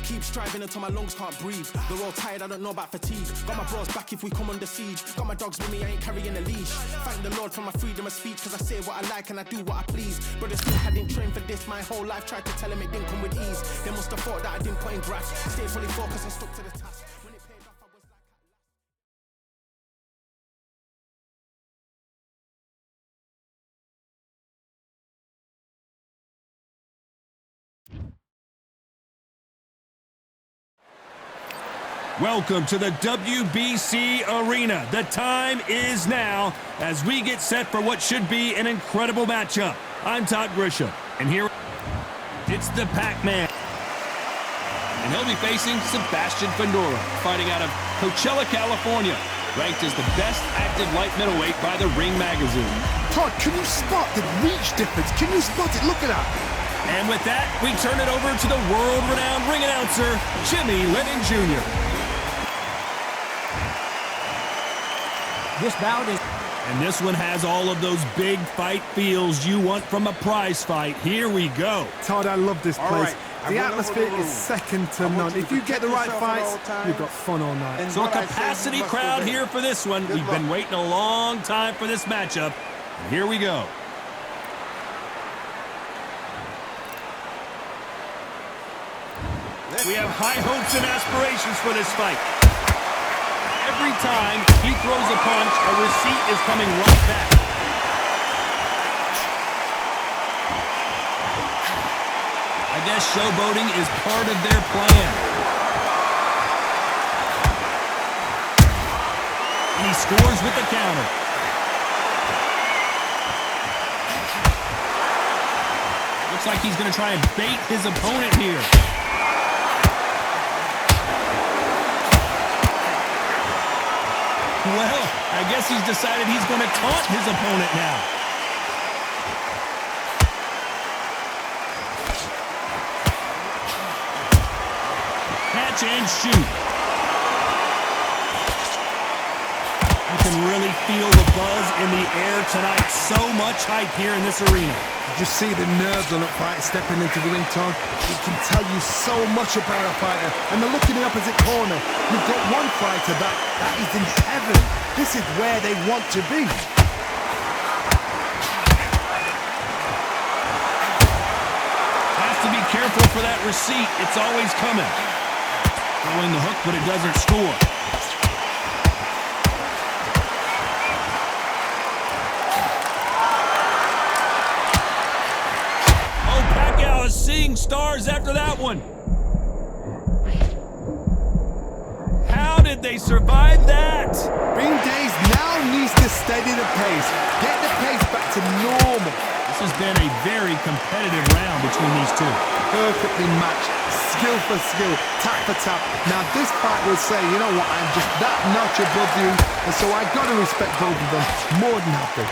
Keep striving until my lungs can't breathe. They're all tired, I don't know about fatigue. Got my bros back if we come under siege. Got my dogs with me, I ain't carrying a leash. Thank the Lord for my freedom of speech, cause I say what I like and I do what I please. Brothers still hadn't trained for this my whole life. Tried to tell them it didn't come with ease. They must have thought that I didn't put in graft. Stayed fully focused and stuck to the task. When it paid off, I was like... Welcome to the WBC Arena. The time is now as we get set for what should be an incredible matchup. I'm Todd Grisham, and here it's the Pac-Man. And he'll be facing Sebastian Fundora, fighting out of Coachella, California, ranked as the best active light middleweight by the Ring magazine. Todd, can you spot the reach difference? Can you spot it? Look at that. And with that, we turn it over to the world-renowned ring announcer, Jimmy Lennon Jr. This bout is... And this one has all of those big fight feels you want from a prize fight. Here we go. Todd, I love this place. Right. The atmosphere is second to none. If you get the right fights, you've got fun all night. So a capacity crowd here for this one. We've been waiting a long time for this matchup. And here we go. We have high hopes and aspirations for this fight. Every time he throws a punch, a receipt is coming right back. I guess showboating is part of their plan. And he scores with the counter. Looks like he's going to try and bait his opponent here. Well, I guess he's decided he's going to taunt his opponent now. Catch and shoot. You can really feel the buzz in the air tonight. So much hype here in this arena. You just see the nerves on a fighter stepping into the ring, Todd. It can tell you so much about a fighter. And the look in the opposite corner. You've got one fighter that is in heaven. This is where they want to be. Has to be careful for that receipt. It's always coming. Throwing the hook, but it doesn't score. Seeing stars after that one. How did they survive that? Ring Days now needs to steady the pace. Get the pace back to normal. This has been a very competitive round between these two. Perfectly matched. Skill for skill. Tap for tap. Now this fight will say, you know what, I'm just that notch above you. And so I got to respect both of them. More than happy.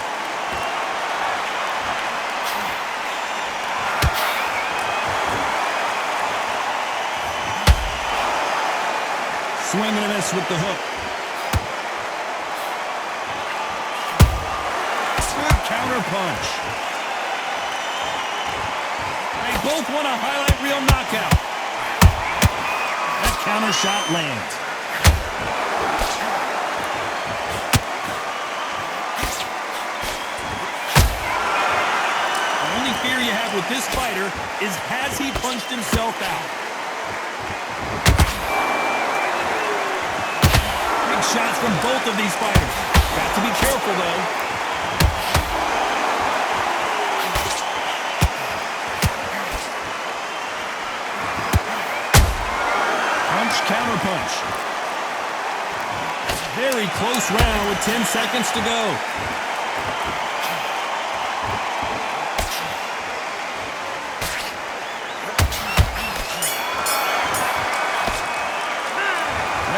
Swing and a miss with the hook. Good counter punch. They both want a highlight reel knockout. That counter shot lands. The only fear you have with this fighter is, has he punched himself out? Shots from both of these fighters. Got to be careful, though. Punch, counter punch. Very close round with 10 seconds to go.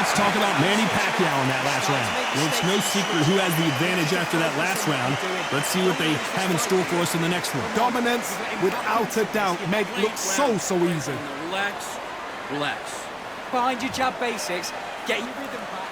Let's talk about Manny Pacquiao in that last round. Well, it's no secret who has the advantage after that last round. Let's see what they have in store for us in the next one. Dominance, without a doubt, made it look so easy. Relax, relax. Behind your jab basics, get your rhythm back.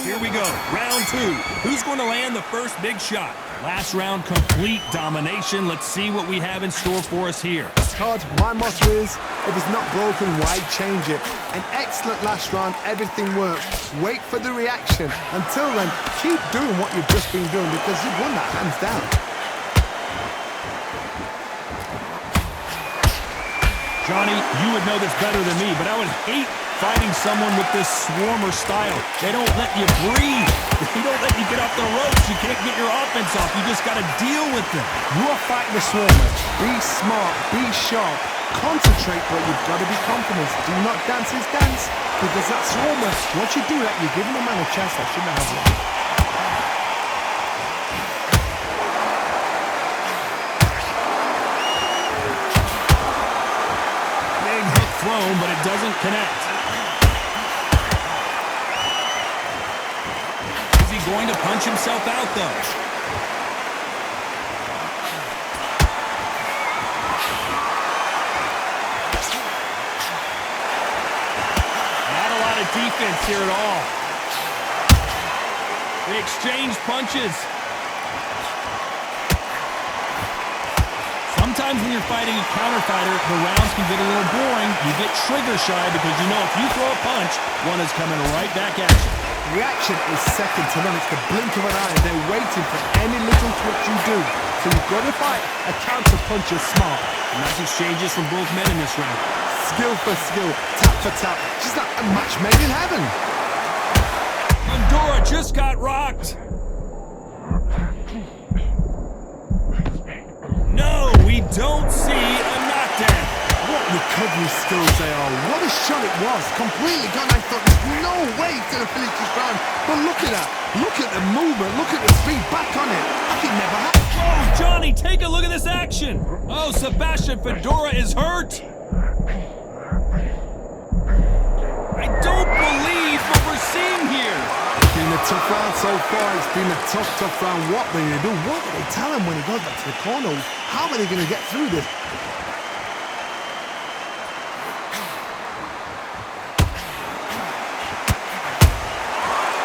Here we go, round two. Who's going to land the first big shot? Last round, complete domination. Let's see what we have in store for us here. Todd, my motto is, if it's not broken, why change it? An excellent last round, everything worked. Wait for the reaction. Until then, keep doing what you've just been doing because you've won that hands down. Johnny, you would know this better than me, but I would hate fighting someone with this swarmer style. They don't let you breathe. They don't let you get off the ropes. You can't get your offense off. You just got to deal with them. You are fighting the swarmer. Be smart, be sharp, concentrate, but you've got to be confident. Do not dance his dance, because that swarmer, once you do that, you're giving the man a chance that shouldn't have one. Big hook thrown, but it doesn't connect. Is he going to punch himself out, though? Defense here at all. They exchange punches. Sometimes when you're fighting a counter fighter, the rounds can get a little boring. You get trigger shy because you know if you throw a punch, one is coming right back at you. Reaction is second to none. It's the blink of an eye, and they're waiting for any little twitch you do. So you've got to fight a counter puncher smart. Nice exchanges from both men in this round. Skill for skill, tap for tap, just like a match made in heaven. Fundora just got rocked. No, we don't see a knockdown. What recovery skills they are. What a shot it was. Completely gone. I thought there's no way he's going to finish this round. But look at that. Look at the movement. Look at the speed. Back on it. Like it never happened. Oh, Johnny, take a look at this action. Oh, Sebastian Fundora is hurt. I don't believe what we're seeing here. It's been a tough round so far. It's been a tough round. What are they going to do? What do they tell him when he goes back to the corner? How are they going to get through this?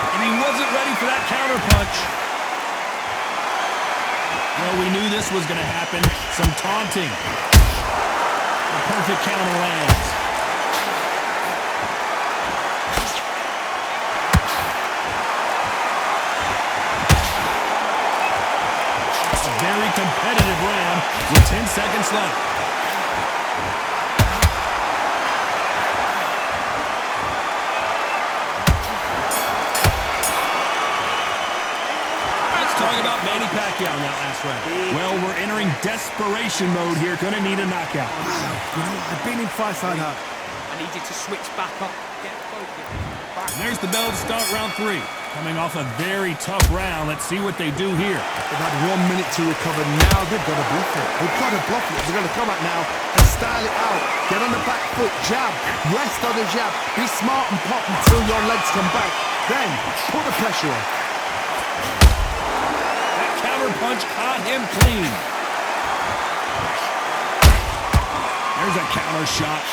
And he wasn't ready for that counter punch. Well, we knew this was going to happen. Some taunting. The perfect counter lands. Very competitive round with 10 seconds left. Let's talk about Manny Pacquiao in that last round. Well, we're entering desperation mode here. Gonna need a knockout. You know, I've been in fights like that. I needed to switch back up. Get focused. And there's the bell to start round 3. Coming off a very tough round. Let's see what they do here. They've had 1 minute to recover. Now they've got to bluff it. They've got to bluff it. They're going to come out now and style it out. Get on the back foot, jab, rest on the jab. Be smart and pop until your legs come back. Then put the pressure on. That counter punch caught him clean. There's a counter shot.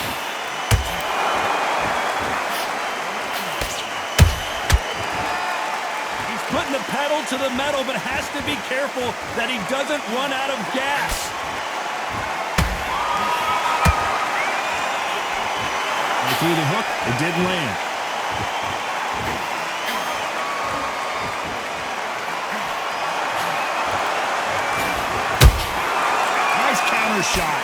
Putting the pedal to the metal, but has to be careful that he doesn't run out of gas. And through the hook, it didn't land. Nice counter shot.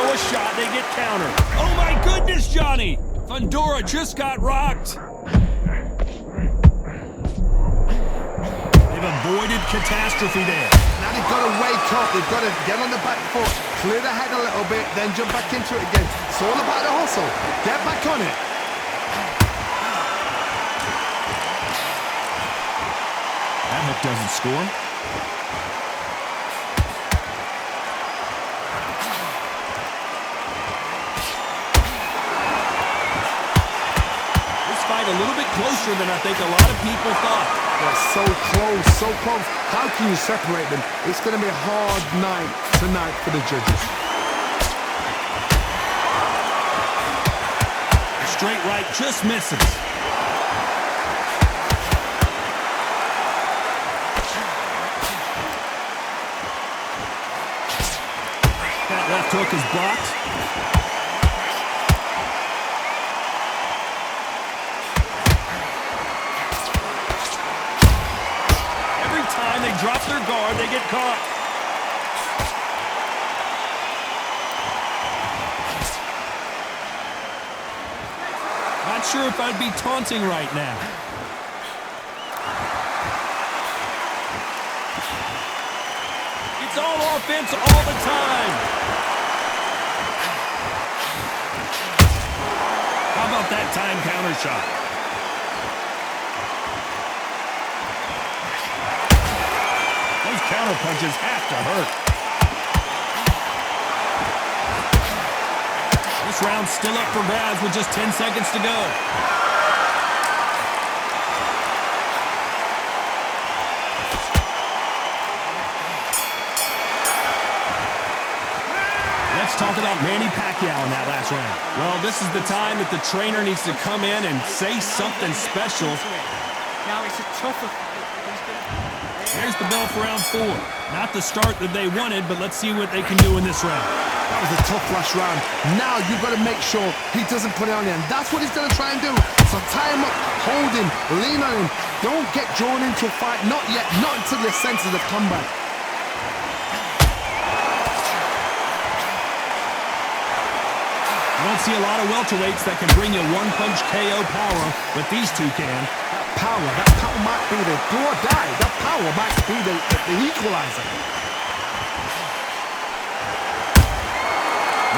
A shot, they get countered. Oh my goodness, Johnny! Fundora just got rocked. They've avoided catastrophe there. Now they've got to wake up. They've got to get on the back foot, clear the head a little bit, then jump back into it again. It's all about the hustle. Get back on it. That hook doesn't score. A little bit closer than I think a lot of people thought. They're so close, so close. How can you separate them? It's going to be a hard night tonight for the judges. A straight right just misses. kick is blocked. Every time they drop their guard, they get caught. Not sure if I'd be taunting right now. It's all offense all the time. How about that time counter shot? Those counter punches have to hurt. This round's still up for grabs with just 10 seconds to go. Let's talk about Manny Pacquiao in that last round. Well, this is the time that the trainer needs to come in and say something special. Now it's a tougher. Here's the bell for round 4. Not the start that they wanted, but let's see what they can do in this round. That was a tough last round. Now you've got to make sure he doesn't put it on you, and that's what he's going to try and do. So tie him up, hold him, lean on him. Don't get drawn into a fight. Not yet. Not until your senses have come back. You don't see a lot of welterweights that can bring you one-punch KO power, but these two can. That power might be the do or die. That power might be the equalizer.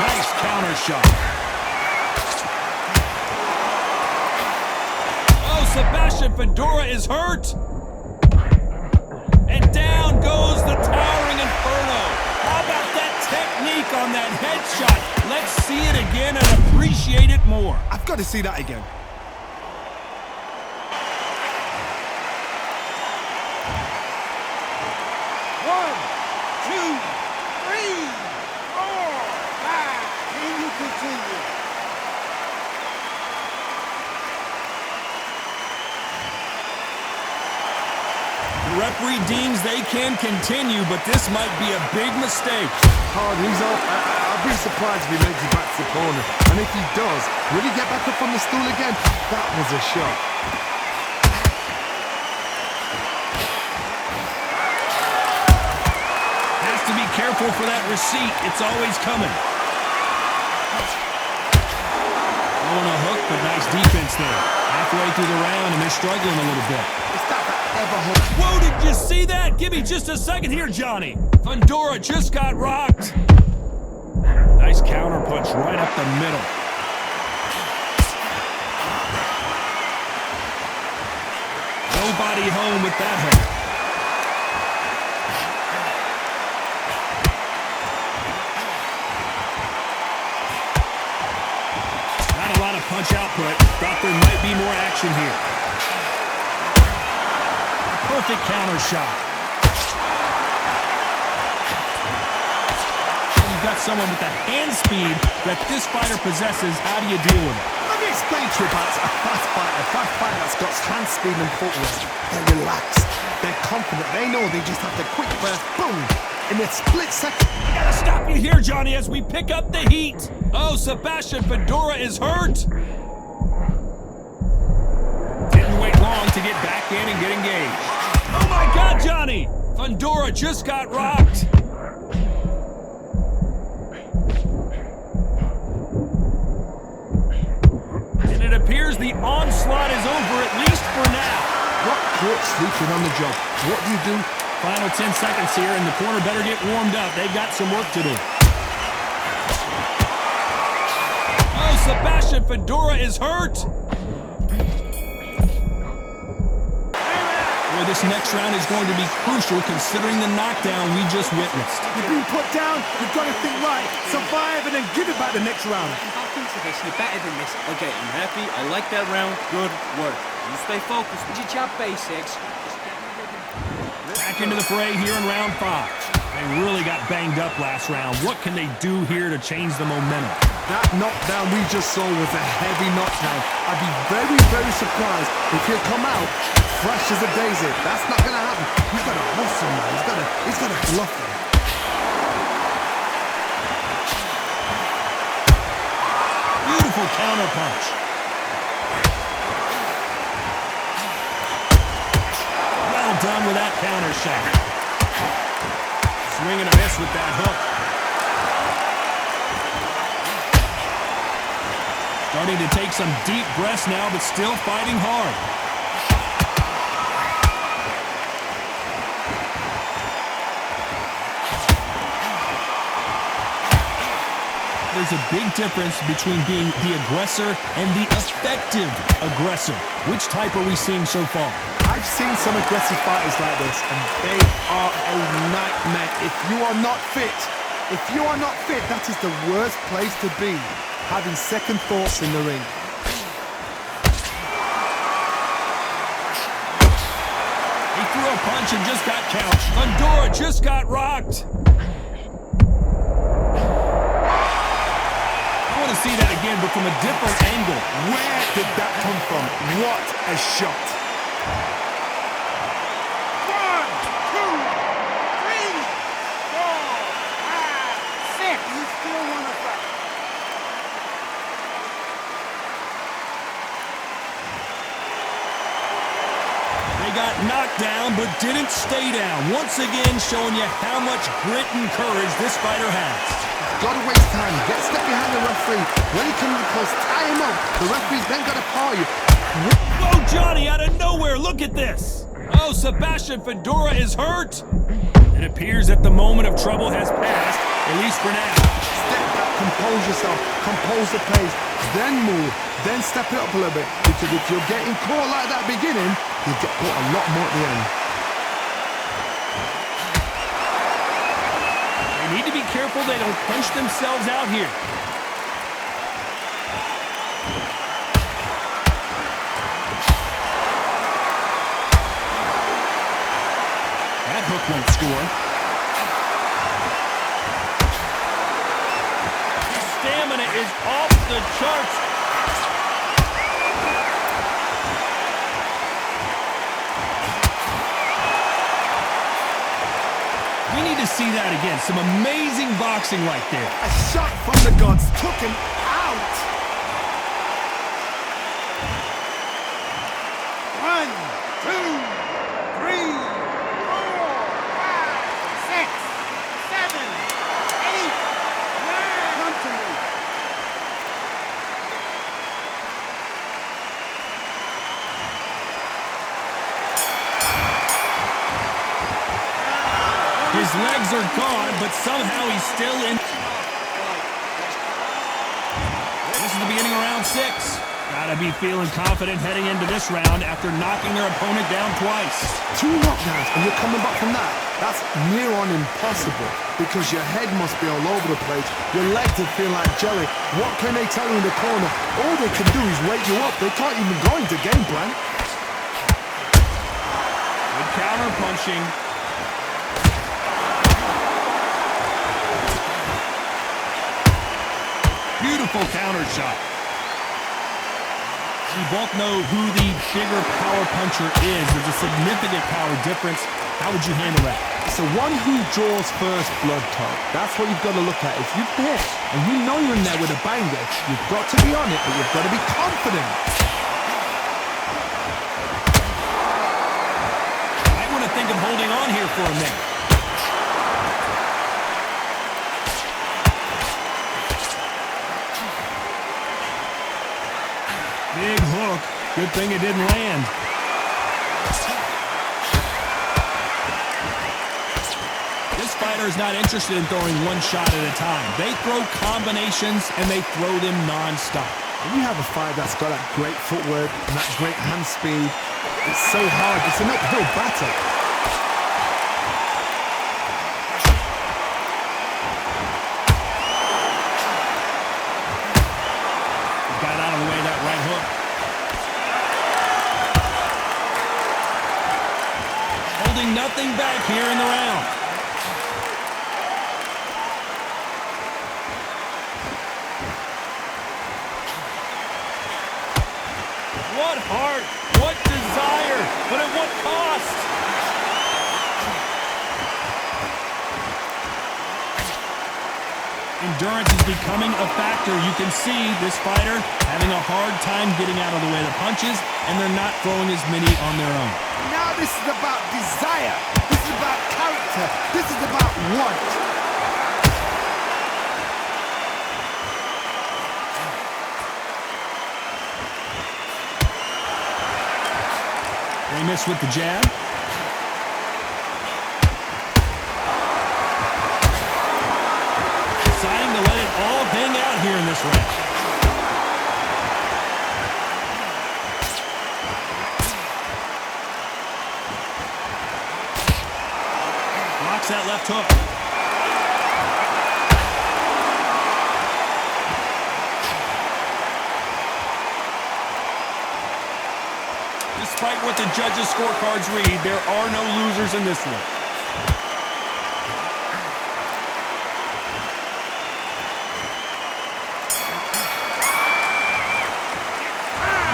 Nice counter shot. Oh, Sebastian Fundora is hurt. And down goes the towering Inferno. How about that technique on that headshot? Let's see it again and appreciate it more. I've got to see that again. The referee deems they can continue, but this might be a big mistake. Hard, he's up. I'll be surprised if he makes it back to the corner. And if he does, will he get back up on the stool again? That was a shot. Has to be careful for that receipt. It's always coming. Throwing a hook, but nice defense there. Halfway through the round, and they're struggling a little bit. Whoa, did you see that? Give me just a second here, Johnny. Fundora just got rocked. Nice counter punch right up the middle. Nobody home with that hook. Not a lot of punch output. Thought there might be more action here. Perfect counter shot. You've got someone with the hand speed that this fighter possesses. How do you deal with it? Let me explain to you about a fast fighter that's got hand speed and footwork. They're relaxed. They're confident. They know they just have to quick burst, boom, in a split second. I gotta stop you here, Johnny, as we pick up the heat. Oh, Sebastian Fundora is hurt. Didn't wait long to get back in and get engaged. Oh my God, Johnny! Fundora just got rocked. And it appears the onslaught is over, at least for now. What caught sleeping on the job? What do you do? Final 10 seconds here, and the corner better get warmed up. They've got some work to do. Oh, Sebastian Fundora is hurt. Boy, this next round is going to be crucial considering the knockdown we just witnessed. You've been put down, you've got to think right, survive, and then give it back the next round. Back into this, you're better than this. Okay, I'm happy. I like that round. Good work. You stay focused with your jab basics. Back into the fray here in round 5. They really got banged up last round. What can they do here to change the momentum? That knockdown we just saw was a heavy knockdown. I'd be very, very surprised if he'll come out fresh as a daisy. That's not going to happen. He's got to hustle, man. He's got to bluff him. Beautiful counter punch. Well done with that counter shot. Swing and a miss with that hook. Starting to take some deep breaths now, but still fighting hard. There's a big difference between being the aggressor and the effective aggressor. Which type are we seeing so far? I've seen some aggressive fighters like this, and they are a nightmare. If you are not fit, that is the worst place to be, having second thoughts in the ring. He threw a punch and just got couched. Fundora just got rocked. See that again, but from a different angle. Where did that come from? What a shot! 1, 2, 3, 4, 5, 6. You still want to fight? They got knocked down, but didn't stay down. Once again, showing you how much grit and courage this fighter has. Gotta waste time. Get a step behind the referee. When he comes close, tie him up. The referee's then gotta call you. Whoa, Johnny, out of nowhere. Look at this. Oh, Sebastian Fundora is hurt. It appears that the moment of trouble has passed, at least for now. Step back, compose yourself, compose the pace, then move, then step it up a little bit. Because if you're getting caught like that beginning, you get caught a lot more at the end. They need to be careful they don't punch themselves out here. That hook won't score. His stamina is off the charts. We need to see that again. Some amazing boxing right there. A shot from the gods took him out. 1, 2, 3, 4, 5, 6, 7, 8, 9. Come to me. His legs are gone, but somehow he's still in. This is the beginning of round 6. Gotta be feeling confident heading into this round after knocking their opponent down twice. 2 knockdowns and you're coming back from that. That's near on impossible because your head must be all over the place. Your legs will feel like jelly. What can they tell you in the corner? All they can do is wake you up. They can't even go into game plan. Good counter punching. Beautiful counter shot. We both know who the bigger power puncher is. There's a significant power difference. How would you handle that? It's the one who draws first blood, Todd. That's what you've got to look at. If you hit and you know you're in there with a banger, you've got to be on it, but you've got to be confident. I want to think of holding on here for a minute. Big hook. Good thing it didn't land. This fighter is not interested in throwing one shot at a time. They throw combinations and they throw them non-stop. When you have a fighter that's got that great footwork and that great hand speed, it's so hard. It's an uphill battle. Got out of the way of that right hook. Holding nothing back here in the round. What heart, what desire, but at what cost? endurance is becoming a factor. You can see this fighter having a hard time getting out of the way of the punches, and they're not throwing as many on their own. Now this is about desire. This is about character. This is about want. They miss with the jab. Deciding to let it all hang out here in this round. Blocks that left hook. Despite what the judges' scorecards read, there are no losers in this one.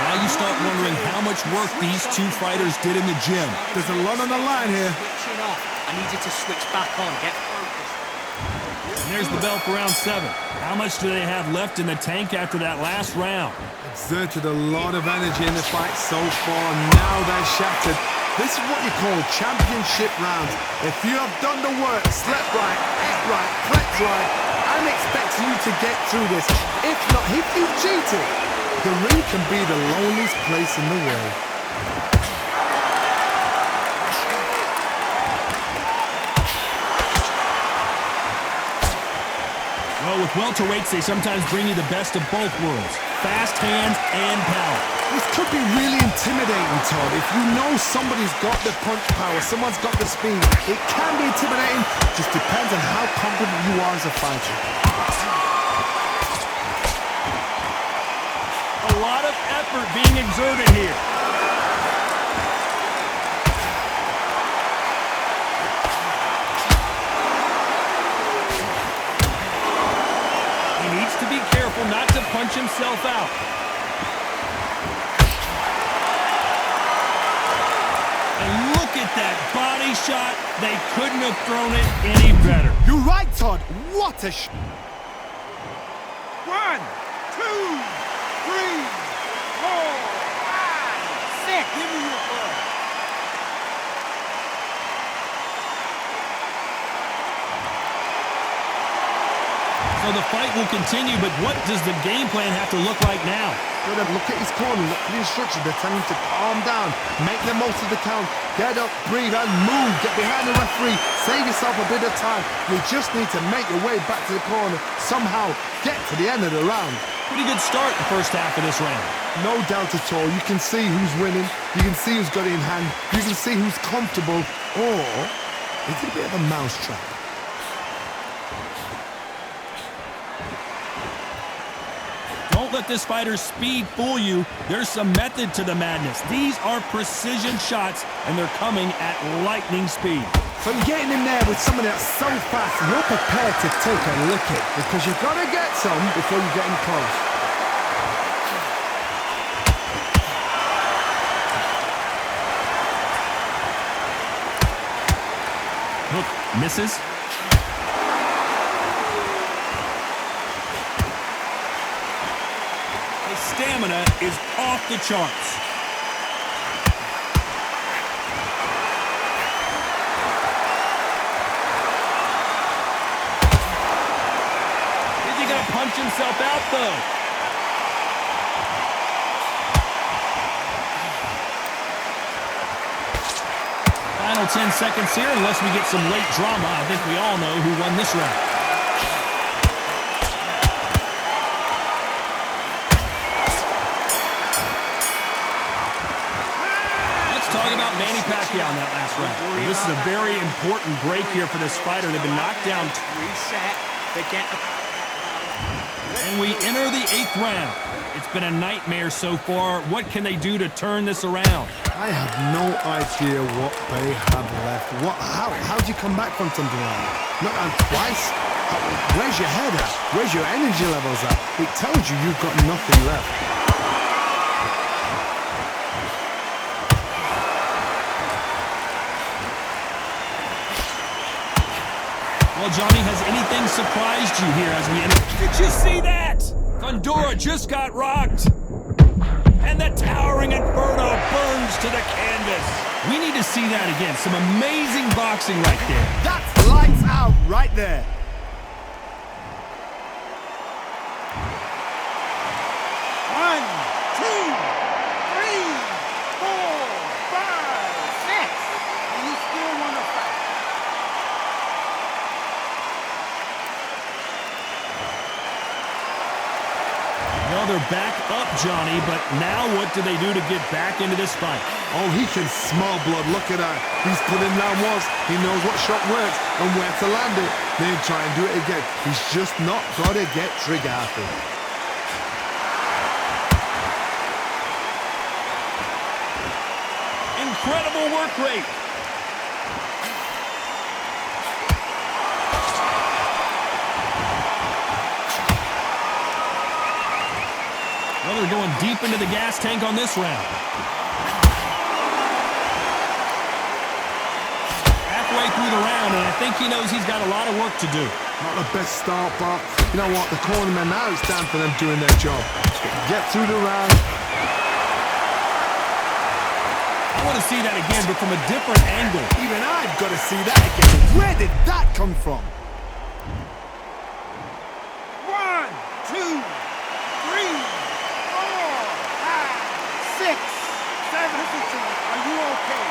Now you start wondering how much work these two fighters did in the gym. There's a lot on the line here. Switch it off. I need you to switch back on. Get focused. And there's the bell for round 7. How much do they have left in the tank after that last round? Exerted a lot of energy in the fight so far. Now they're shattered. This is what you call championship rounds. If you have done the work, slept right, ate right, slept right, I'm expecting you to get through this. If not, if you cheated, the ring can be the loneliest place in the world. Well, with welterweights, they sometimes bring you the best of both worlds. Fast hands and power. This could be really intimidating, Todd. If you know somebody's got the punch power, someone's got the speed, it can be intimidating. Just depends on how confident you are as a fighter. A lot of effort being exerted here. He needs to be careful not to punch himself out. And look at that body shot. They couldn't have thrown it any better. You're right, Todd. What a 1, 2, 3, 4, 5, 6. Give me your blood. So the fight will continue, but what does the game plan have to look like now? Look at his corner, look at the instructions. They're telling him to calm down, make the most of the count, get up, breathe, and move. Get behind the referee, save yourself a bit of time. You just need to make your way back to the corner, somehow get to the end of the round. Pretty good start the first half of this round. No doubt at all. You can see who's winning, you can see who's got it in hand, you can see who's comfortable, or is it a bit of a mousetrap? Don't let this fighter's speed fool you. There's some method to the madness. These are precision shots, and they're coming at lightning speed. So you're getting in there with someone that's so fast, you're prepared to take a licking because you've got to get some before you get in close. Hook misses. Stamina is off the charts. Is he gonna punch himself out though? Final 10 seconds here, unless we get some late drama. I think we all know who won this round. Talking about Manny Pacquiao in that last round. This is a very important break here for this fighter. They've been knocked down. Reset. They get the... And we enter the 8th round. It's been a nightmare so far. What can they do to turn this around? I have no idea what they have left. How do you come back from something like that? Not on twice? Where's your head at? Where's your energy levels at? It tells you you've got nothing left. Well, Well, Johnny, has anything surprised you here as we enter? Did you see that? Fundora just got rocked. And the towering Inferno burns to the canvas. We need to see that again. Some amazing boxing right there. That's lights out right there. One, two, three, four, five, six. And you still want to fight. Well, they're back up, Johnny, but now what do they do to get back into this fight? Oh, he can smell blood. Look at that. He's put in down once. He knows what shot works and where to land it. Then try and do it again. He's just not got to get trigger happy. Incredible work rate. Well, they're going deep into the gas tank on this round. Halfway through the round, and I think he knows he's got a lot of work to do. Not the best start, but you know what? The cornermen now, it's down for them doing their job. Get through the round. I want to see that again, but from a different angle. Even I've got to see that again. Where did that come from? 1, 2, 3, 4, 5, 6, 7. Are you okay?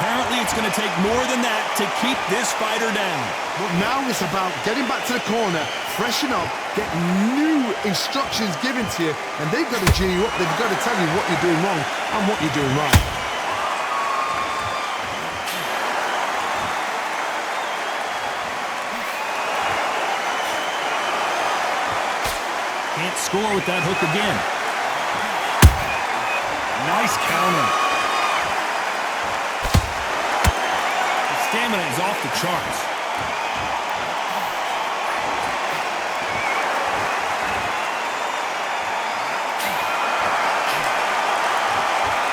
Apparently, it's going to take more than that to keep this fighter down. But now it's about getting back to the corner, freshen up, get new instructions given to you, and they've got to G you up. They've got to tell you what you're doing wrong and what you're doing right. Can't score with that hook again. Nice counter. The stamina is off the charts.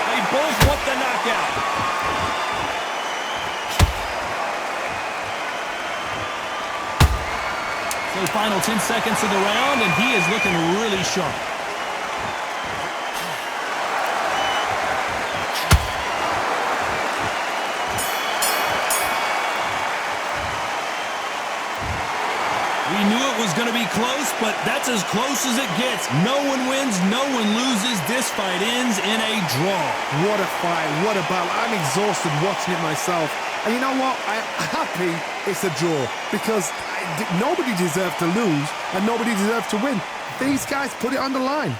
They both want the knockout. So final 10 seconds of the round, and he is looking really sharp. We knew it was going to be close, but that's as close as it gets. No one wins, no one loses. This fight ends in a draw. What a fight, what a battle. I'm exhausted watching it myself. And you know what? I'm happy it's a draw because nobody deserved to lose and nobody deserved to win. These guys put it on the line.